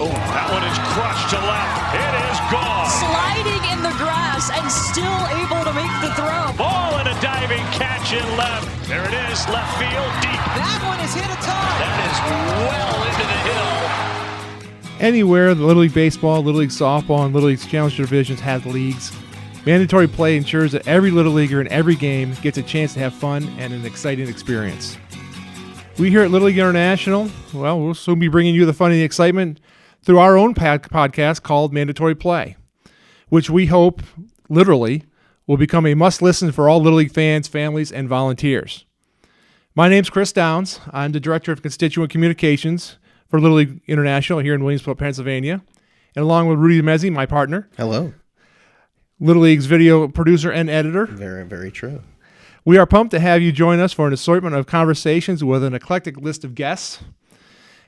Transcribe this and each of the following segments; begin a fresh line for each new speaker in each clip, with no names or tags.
Oh, that one is crushed to left. It is gone.
Sliding in the grass and still able to make the throw.
Ball and a diving catch in left. There it is, left field, deep.
That one is hit a ton.
That is well into the hill.
Anywhere the Little League Baseball, Little League Softball, and Little League Challenger divisions have leagues, mandatory play ensures that every Little Leaguer in every game gets a chance to have fun and an exciting experience. We here at Little League International, well, we'll soon be bringing you the fun and the excitement through our own podcast called Mandatory Play, which we hope, literally, will become a must-listen for all Little League fans, families, and volunteers. My name's Chris Downs. I'm the Director of Constituent Communications for Little League International here in Williamsport, Pennsylvania. And along with Rudy Mezzi, my partner.
Hello.
Little League's video producer and editor.
Very, very true.
We are pumped to have you join us for an assortment of conversations with an eclectic list of guests.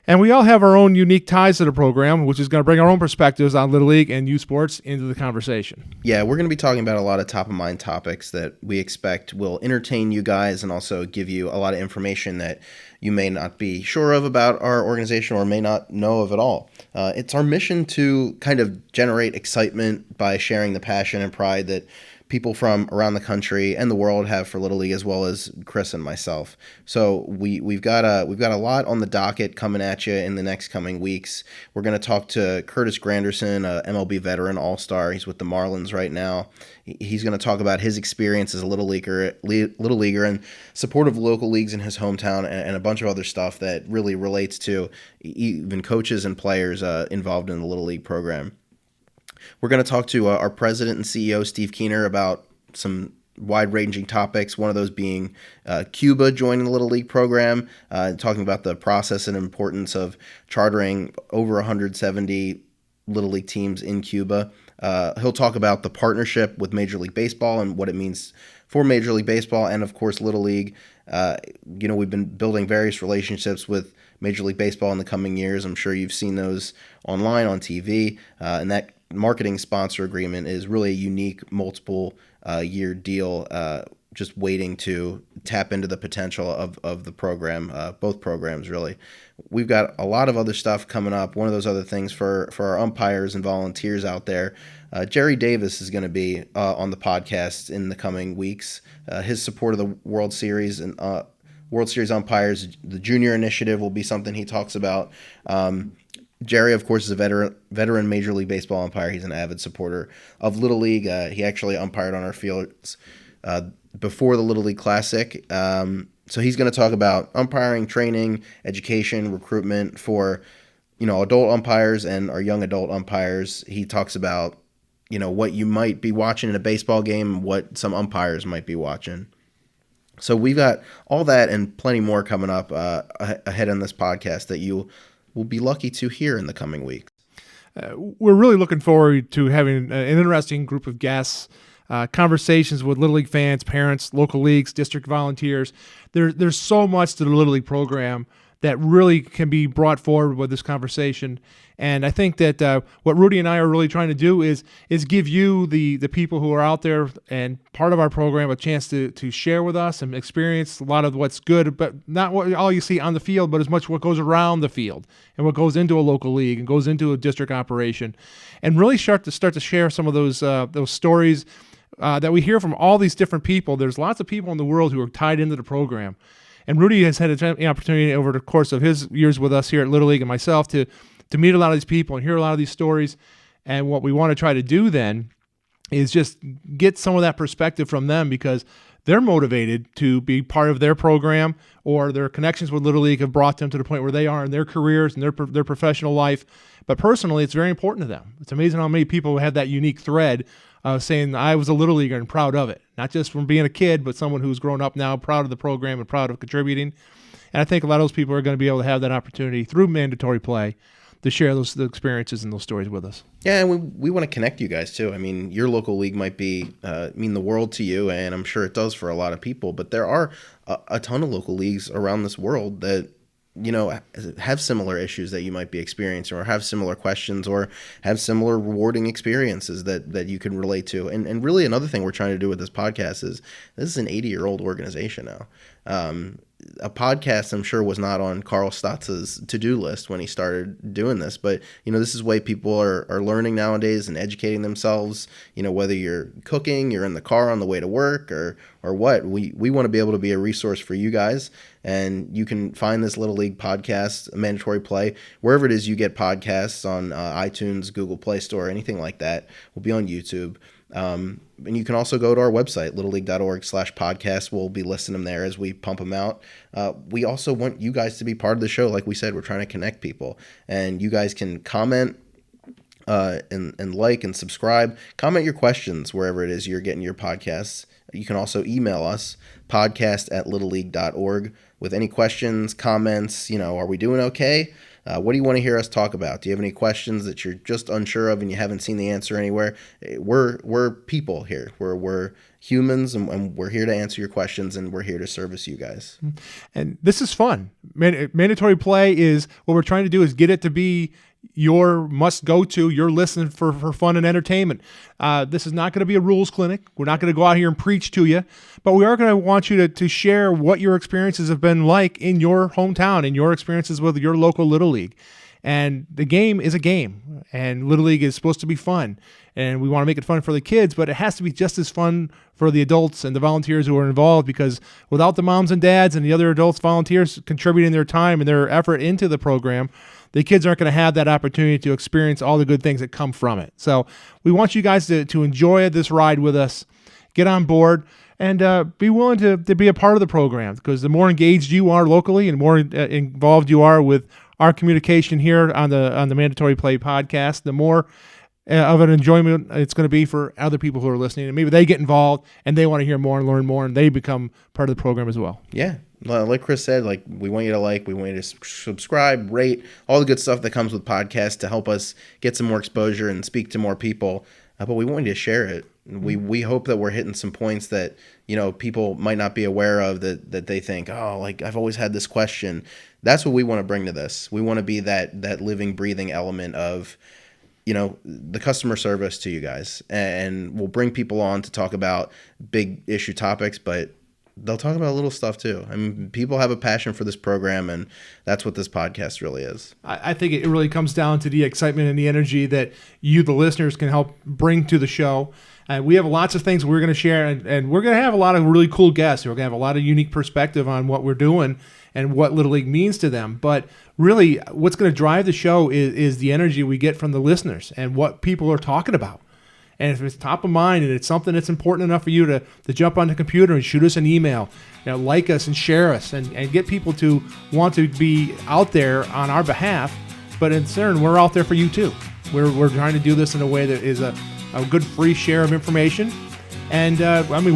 And we all have our own unique ties to the program, which is going to bring our own perspectives on Little League and youth sports into the conversation.
Yeah, we're going to be talking about a lot of top-of-mind topics that we expect will entertain you guys and also give you a lot of information that you may not be sure of about our organization or may not know of at all. It's our mission to kind of generate excitement by sharing the passion and pride that people from around the country and the world have for Little League, as well as Chris and myself. So we've got a lot on the docket coming at you in the next coming weeks. We're going to talk to Curtis Granderson, a MLB veteran all-star. He's with the Marlins right now. He's going to talk about his experience as a Little Leaguer and support of local leagues in his hometown and a bunch of other stuff that really relates to even coaches and players involved in the Little League program. We're going to talk to our president and CEO, Steve Keener, about some wide-ranging topics, one of those being Cuba joining the Little League program, talking about the process and importance of chartering over 170 Little League teams in Cuba. He'll talk about the partnership with Major League Baseball and what it means for Major League Baseball and, of course, Little League. We've been building various relationships with Major League Baseball in the coming years. I'm sure you've seen those online, on TV, and that marketing sponsor agreement is really a unique multiple year deal, just waiting to tap into the potential of the program, both programs really. We've got a lot of other stuff coming up. One of those other things for our umpires and volunteers out there, Jerry Davis is going to be on the podcast in the coming weeks. His support of the World Series and World Series umpires, the junior initiative will be something he talks about. Jerry, of course, is a veteran Major League Baseball umpire. He's an avid supporter of Little League. He actually umpired on our fields before the Little League Classic. So he's going to talk about umpiring, training, education, recruitment for, adult umpires and our young adult umpires. He talks about, what you might be watching in a baseball game, what some umpires might be watching. So we've got all that and plenty more coming up ahead on this podcast that you will be lucky to hear in the coming weeks.
We're really looking forward to having an interesting group of guests, conversations with Little League fans, parents, local leagues, district volunteers. There's so much to the Little League program that really can be brought forward with this conversation. And I think that what Rudy and I are really trying to do is give you, the people who are out there and part of our program, a chance to share with us and experience a lot of what's good, but not what all you see on the field, but as much what goes around the field and what goes into a local league and goes into a district operation, and really start to share some of those stories that we hear from all these different people. There's lots of people in the world who are tied into the program. And Rudy has had an opportunity over the course of his years with us here at Little League and myself to meet a lot of these people and hear a lot of these stories. And what we want to try to do then is just get some of that perspective from them, because they're motivated to be part of their program, or their connections with Little League have brought them to the point where they are in their careers and their professional life. But personally, it's very important to them. It's amazing how many people have that unique thread saying, I was a Little Leaguer and proud of it. Not just from being a kid, but someone who's grown up now, proud of the program and proud of contributing. And I think a lot of those people are going to be able to have that opportunity through mandatory play to share the experiences and those stories with us.
Yeah, and we want to connect you guys too. I mean, your local league might mean the world to you, and I'm sure it does for a lot of people, but there are a ton of local leagues around this world that have similar issues that you might be experiencing, or have similar questions, or have similar rewarding experiences that you can relate to. And really another thing we're trying to do with this podcast is, this is an 80-year-old organization now. a podcast, I'm sure, was not on Carl Stotz's to-do list when he started doing this. But, this is the way people are learning nowadays and educating themselves, whether you're cooking, you're in the car on the way to work or what. We want to be able to be a resource for you guys. And you can find this Little League podcast, Mandatory Play, wherever it is you get podcasts, on iTunes, Google Play Store, anything like that. We'll be on YouTube. And you can also go to our website, littleleague.org/podcast. We'll be listing them there as we pump them out. We also want you guys to be part of the show. Like we said, we're trying to connect people. And you guys can comment and like and subscribe. Comment your questions wherever it is you're getting your podcasts. You can also email us, podcast@littleleague.org, with any questions, comments. Are we doing okay? What do you want to hear us talk about? Do you have any questions that you're just unsure of and you haven't seen the answer anywhere? We're people here. We're humans, and we're here to answer your questions, and we're here to service you guys.
And this is fun. Mandatory Play is what we're trying to do, is get it to be your must-go-to, your listen for fun and entertainment. This is not going to be a rules clinic. We're not going to go out here and preach to you, but we are going to want you to share what your experiences have been like in your hometown and your experiences with your local Little League. And the game is a game, and Little League is supposed to be fun, and we want to make it fun for the kids, but it has to be just as fun for the adults and the volunteers who are involved, because without the moms and dads and the other adults, volunteers contributing their time and their effort into the program, the kids aren't going to have that opportunity to experience all the good things that come from it. So we want you guys to enjoy this ride with us, get on board, and be willing to be a part of the program, because the more engaged you are locally and more involved you are with our communication here on the Mandatory Play podcast, the more of an enjoyment it's going to be for other people who are listening. And maybe they get involved and they want to hear more and learn more, and they become part of the program as well.
Yeah. Like Chris said, we want you to we want you to subscribe, rate, all the good stuff that comes with podcasts to help us get some more exposure and speak to more people. But we want you to share it. We hope that we're hitting some points that, people might not be aware of, that they think, I've always had this question. That's what we want to bring to this. We want to be that living, breathing element of, the customer service to you guys. And we'll bring people on to talk about big issue topics, but they'll talk about little stuff too. I mean, people have a passion for this program, and that's what this podcast really is.
I think it really comes down to the excitement and the energy that you, the listeners, can help bring to the show. And we have lots of things we're going to share, and we're going to have a lot of really cool guests. We're going to have a lot of unique perspective on what we're doing and what Little League means to them. But really, what's going to drive the show is the energy we get from the listeners and what people are talking about. And if it's top of mind and it's something that's important enough for you to jump on the computer and shoot us an email, like us and share us, and get people to want to be out there on our behalf. But in turn, we're out there for you too. We're trying to do this in a way that is a good free share of information. And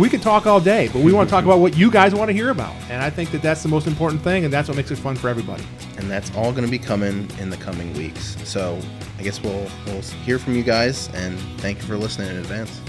we could talk all day, but we want to talk about what you guys want to hear about. And I think that's the most important thing, and that's what makes it fun for everybody.
And that's all going to be coming in the coming weeks. So I guess we'll hear from you guys, and thank you for listening in advance.